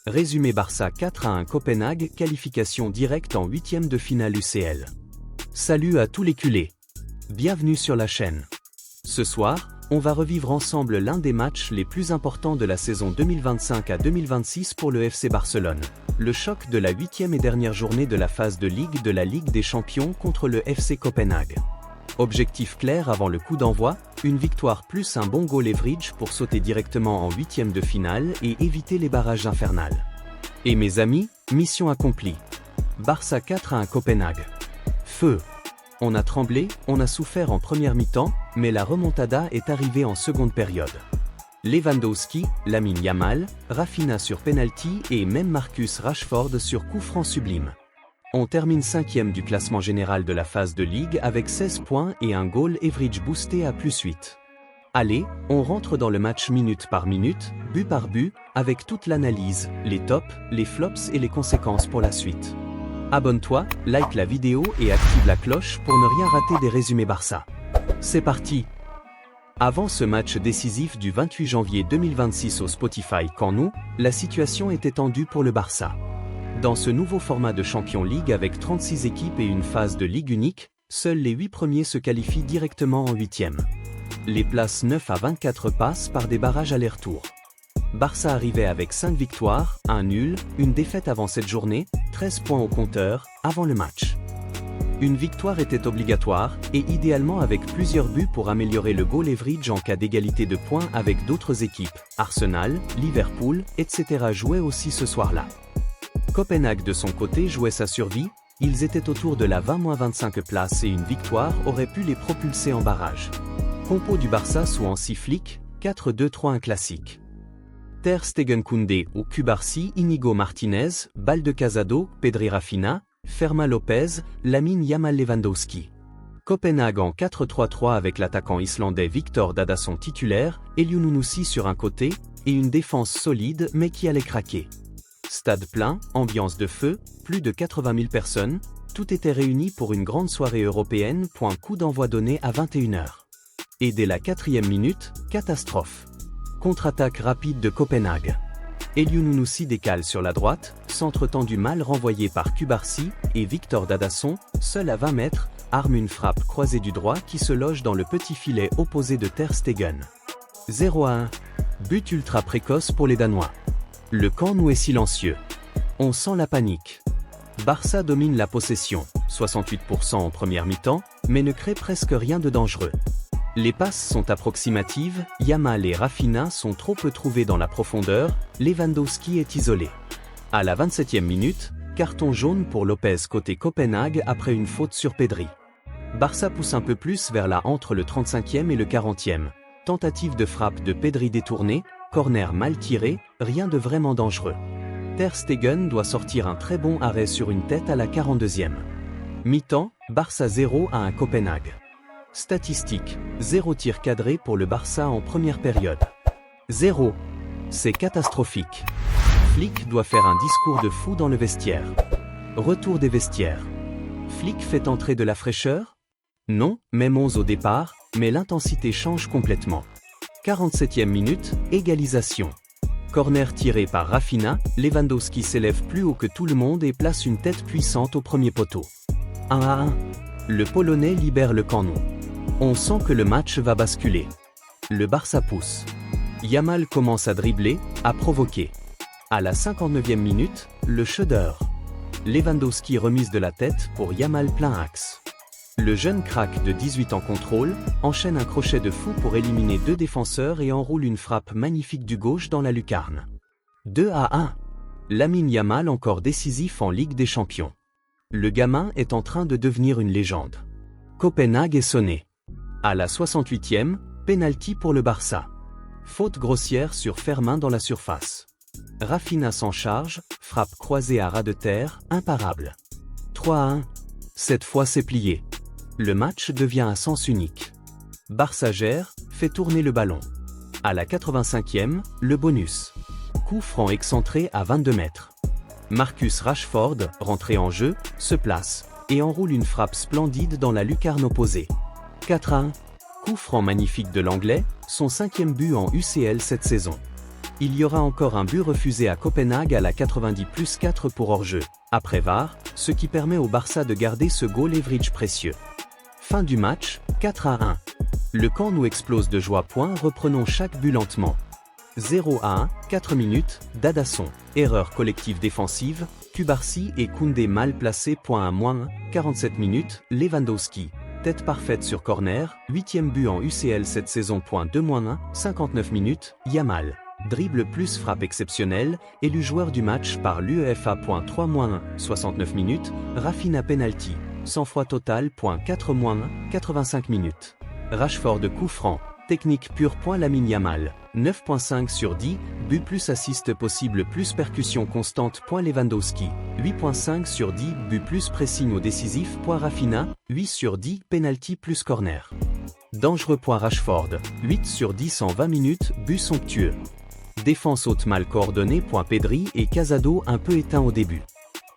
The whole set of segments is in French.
Résumé Barça 4-1 Copenhague, qualification directe en huitième de finale UCL. Salut à tous les culés. Bienvenue sur la chaîne. Ce soir, on va revivre ensemble l'un des matchs les plus importants de la saison 2025 à 2026 pour le FC Barcelone. Le choc de la huitième et dernière journée de la phase de Ligue de la Ligue des Champions contre le FC Copenhague. Objectif clair avant le coup d'envoi, une victoire plus un bon goal average pour sauter directement en huitième de finale et éviter les barrages infernales. Et mes amis, mission accomplie. Barça 4-1 Copenhague. Feu. On a tremblé, on a souffert en première mi-temps, mais la remontada est arrivée en seconde période. Lewandowski, Lamine Yamal, Raphinha sur penalty et même Marcus Rashford sur coup franc sublime. On termine 5e du classement général de la phase de Ligue avec 16 points et un goal average boosté à +8. Allez, on rentre dans le match minute par minute, but par but, avec toute l'analyse, les tops, les flops et les conséquences pour la suite. Abonne-toi, like la vidéo et active la cloche pour ne rien rater des résumés Barça. C'est parti! Avant ce match décisif du 28 janvier 2026 au Spotify Camp Nou, la situation était tendue pour le Barça. Dans ce nouveau format de Champions League avec 36 équipes et une phase de Ligue unique, seuls les 8 premiers se qualifient directement en 8e. Les places 9 à 24 passent par des barrages aller-retour. Barça arrivait avec 5 victoires, 1 nul, une défaite avant cette journée, 13 points au compteur, avant le match. Une victoire était obligatoire, et idéalement avec plusieurs buts pour améliorer le goal average en cas d'égalité de points avec d'autres équipes. Arsenal, Liverpool, etc. jouaient aussi ce soir-là. Copenhague de son côté jouait sa survie, ils étaient autour de la 20-25 place et une victoire aurait pu les propulser en barrage. Compo du Barça sous Hansi Flick, 4-2-3-1 classique. Ter Stegen Koundé ou Cubarsí, Inigo Martinez, Balde Casado, Pedri Raphinha, Fermin Lopez, Lamine Yamal Lewandowski. Copenhague en 4-3-3 avec l'attaquant islandais Viktor Dadasson titulaire, Elyounoussi sur un côté, et une défense solide mais qui allait craquer. Stade plein, ambiance de feu, plus de 80 000 personnes, tout était réuni pour une grande soirée européenne. Coup d'envoi donné à 21 h. Et dès la 4e minute, catastrophe. Contre-attaque rapide de Copenhague. Elyounoussi décale sur la droite, centre tendu mal renvoyé par Cubarsí, et Viktor Dadasson, seul à 20 mètres, arme une frappe croisée du droit qui se loge dans le petit filet opposé de Ter Stegen. 0-1. But ultra précoce pour les Danois. Le Camp Nou est silencieux. On sent la panique. Barça domine la possession, 68% en première mi-temps, mais ne crée presque rien de dangereux. Les passes sont approximatives, Yamal et Raphinha sont trop peu trouvés dans la profondeur, Lewandowski est isolé. À la 27e minute, carton jaune pour Lopez côté Copenhague après une faute sur Pedri. Barça pousse un peu plus vers la entre le 35e et le 40e. Tentative de frappe de Pedri détournée, corner mal tiré, rien de vraiment dangereux. Ter Stegen doit sortir un très bon arrêt sur une tête à la 42e. Mi-temps, Barça 0-1 Copenhague. Statistique, 0 tir cadré pour le Barça en première période. 0. C'est catastrophique. Flick doit faire un discours de fou dans le vestiaire. Retour des vestiaires. Flick fait entrer de la fraîcheur? Non, même 11 au départ, mais l'intensité change complètement. 47e minute, égalisation. Corner tiré par Raphinha, Lewandowski s'élève plus haut que tout le monde et place une tête puissante au premier poteau. 1-1. Le Polonais libère le Camp Nou. On sent que le match va basculer. Le Barça pousse. Yamal commence à dribbler, à provoquer. À la 59e minute, le chef-d'œuvre. Lewandowski remise de la tête pour Yamal plein axe. Le jeune crack de 18 ans contrôle, enchaîne un crochet de fou pour éliminer 2 défenseurs et enroule une frappe magnifique du gauche dans la lucarne. 2-1. Lamine Yamal encore décisif en Ligue des Champions. Le gamin est en train de devenir une légende. Copenhague est sonné. À la 68e, penalty pour le Barça. Faute grossière sur Fermin dans la surface. Raphinha s'en charge, frappe croisée à ras de terre, imparable. 3-1. Cette fois c'est plié. Le match devient à sens unique. Barça gère, fait tourner le ballon. À la 85e, le bonus. Coup franc excentré à 22 mètres. Marcus Rashford, rentré en jeu, se place et enroule une frappe splendide dans la lucarne opposée. 4-1. Coup franc magnifique de l'Anglais, son 5e but en UCL cette saison. Il y aura encore un but refusé à Copenhague à la 90+4 pour hors-jeu, après VAR, ce qui permet au Barça de garder ce goal leverage précieux. Fin du match, 4-1. Le camp nous explose de joie. Reprenons chaque but lentement. 0-1, 4 minutes, Dadasson. Erreur collective défensive, Cubarsí et Koundé mal placés. 1-1, 47 minutes, Lewandowski. Tête parfaite sur corner, 8e but en UCL cette saison. 2-1, 59 minutes, Yamal. Dribble plus frappe exceptionnelle, élu joueur du match par l'UEFA. 3-1, 69 minutes, Rafinha penalty. Sang-froid total. 4-1, 85 minutes. Rashford coup franc. Technique pure. Lamine Yamal. 9.5 sur 10, but plus assist possible plus percussion constante. Lewandowski. 8.5 sur 10, but plus pressing au décisif. Rafinha. 8 sur 10, penalty plus corner. Dangereux. Rashford. 8 sur 10 en 20 minutes, but somptueux. Défense haute mal coordonnée. Pedri et Casado un peu éteints au début.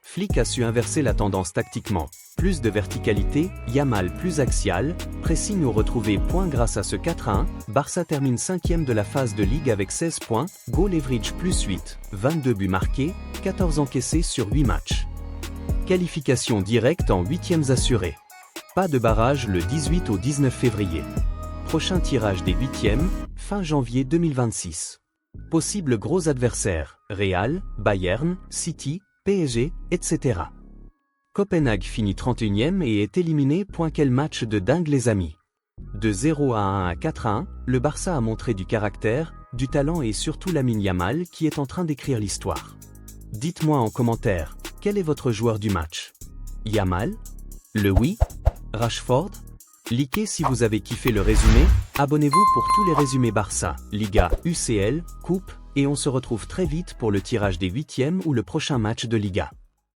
Flick a su inverser la tendance tactiquement. Plus de verticalité, Yamal plus axial, pressing au retrouvé. Grâce à ce 4-1, Barça termine 5e de la phase de Ligue avec 16 points, goal average plus 8, 22 buts marqués, 14 encaissés sur 8 matchs. Qualification directe en 8e assurée. Pas de barrage le 18 au 19 février. Prochain tirage des 8e, fin janvier 2026. Possibles gros adversaires, Real, Bayern, City, PSG, etc. Copenhague finit 31e et est éliminé. Quel match de dingue les amis. De 0-1 à 4-1, le Barça a montré du caractère, du talent et surtout Lamine Yamal qui est en train d'écrire l'histoire. Dites-moi en commentaire, quel est votre joueur du match? Yamal? Le oui? Rashford? Likez si vous avez kiffé le résumé, abonnez-vous pour tous les résumés Barça, Liga, UCL, Coupe, et on se retrouve très vite pour le tirage des 8e ou le prochain match de Liga.